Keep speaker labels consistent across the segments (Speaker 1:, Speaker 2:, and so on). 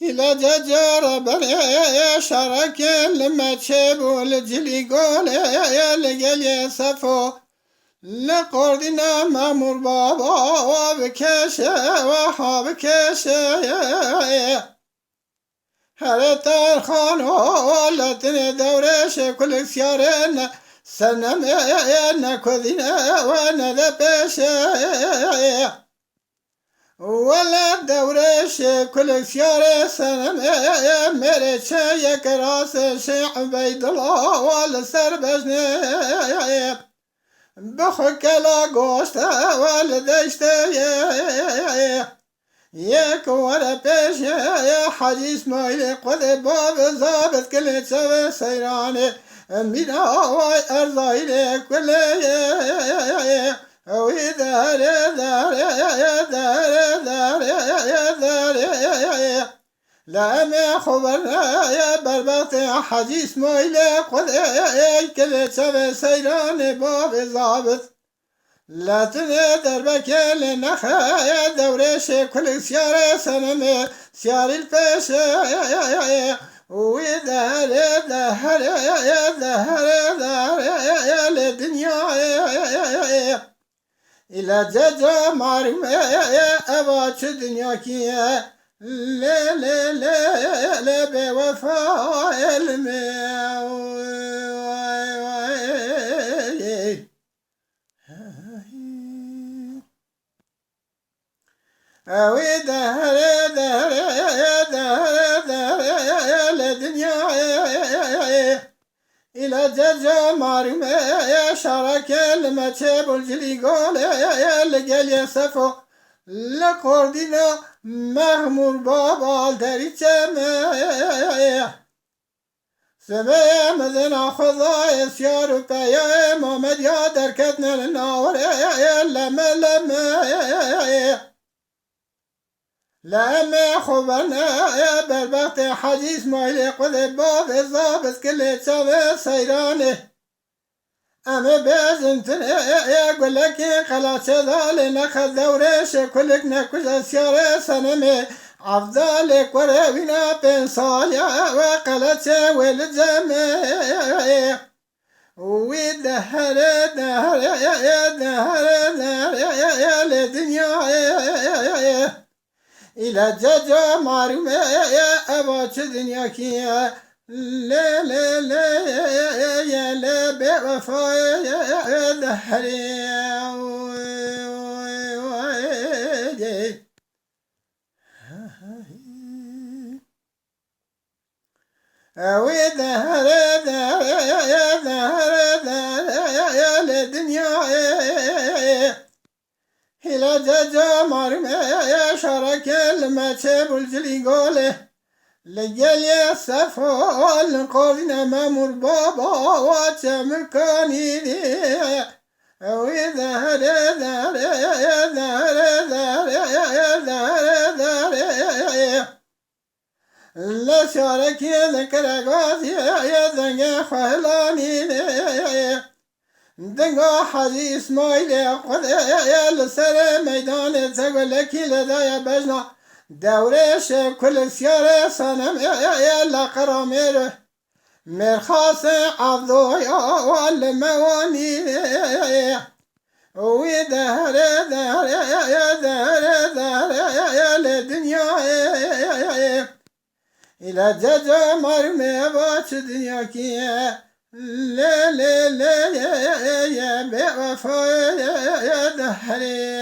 Speaker 1: إلى جرب شرك لما تشبوا الجلي قول لقل صفو لقردنا مامور بابا وبكش وحابكش هرتر خان ولتن دورش كل سيارنا سنم نكذنا وندبش ولا دورش كل سيارة سنم مرش يكراس شيخ بيد الله ولا سربجني بخك لا قوشت ولا دشت يك ولا بيش يا حاجي اسماعيل قد باب ضابط كل سوى سيراني من هواي أرضايل كل ويدار لا ما خبرنا يا بربط حاجي اسماعيل قد كل سوى سيراني باب ضابط لا تنادر بكل نخا دورش كل سيارة سنم سيار الفاش ويدهر دهر الدنيا إلى جاجا معرم أباش الدنيا كي لا لا لا لا بوفاء الماء أوي دهر الدنيا إلى جاجا مارم شارك لما تشب الجلي قول لقل يسفو لقردنا مهمور بابا دريتم سمع مدنا خضاي سيار بيا محمد يا دركتنا للنور لما خبرنا بربخت حاجي اسماعيل قد باب الضابط كل سوى سيرانه أما بازنتن يقول لك خلاص ذال نخذ دورش كلك نكوز سيارة سنمي عفضالك وراوينا بين صاليا وقلت والجميع ويدهر دهر الدنيا إلى جاجا معلومة يا أباش الدنيا كي لا لا لا يا لا بوفاء يا دهري ويدهر يا الدنيا إلى جاجا مرمى يا شرك لما تشب الجلي قوله لجل يصفو القرن مامور بابا وتمكاني ويظهر لا شرك ذكر غازي يا ذنق خلاني دنگا حاجی اسماعیل قد لسر میدان تقول کی لدای بجنا دورش كل سيارة صنم لقرامير مرخاص عبدو والمواني ويدهر الدنيا إلى جاجا مرمي باش الدنيا كي لا لا لا يا بوفاء يا دهري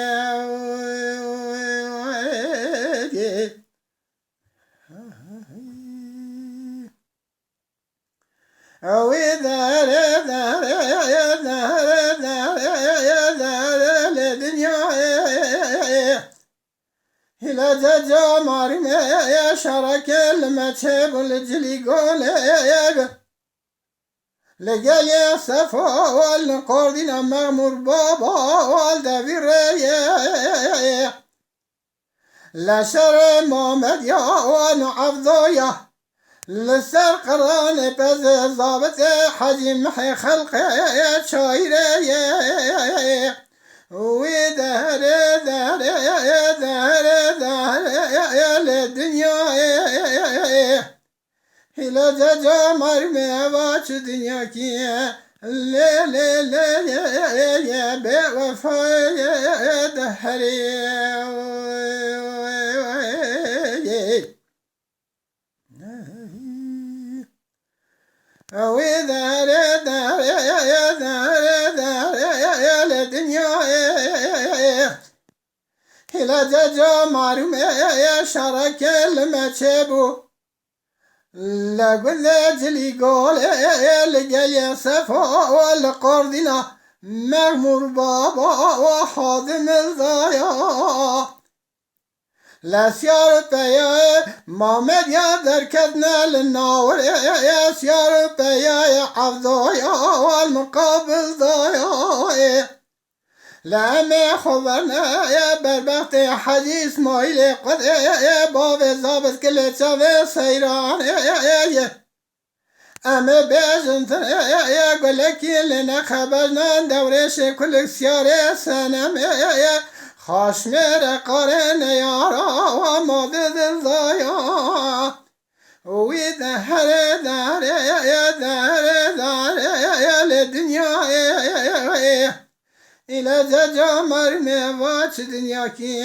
Speaker 1: ويدهر الدنيا إلى جاجا مرمي يا شرك لما تشب الجلي قول لقال يا صفا والقردنا مامور بابا والدبير لا شر محمد يا وانا عبدويا لسر قران پز ضابط حجی محی خلق شاعره وی دهره دهره دهره دهره لدنیا هلا جا مرمي واش دنيا كي لا لا لا يا بوفاء دهري وإذا رد يا الدنيا هلا جا معلوم يا شرك المتشبو لا قل جلي قول لقل صفا والقردنا مغمور بابا وحاضن الضياء لا سيارة يا مامد يا دركتنا للنور يا سيارة يا حفظايا والمقابل ضياء لا ما خبرنا يا بربخت حجي اسماعيل قد يا باب زابط كل شاف سيران اما بيجنت يا قول لك لنا خبرنا دورش كل سيارة سنم خاشمر قرن يارا وما ضد الضياء ويدهر دار يا دار دار يا الدنيا إلى جا مرمي واش دنيا كي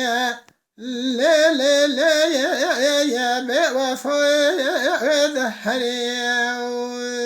Speaker 1: لا لا لا يا بوفاء دهري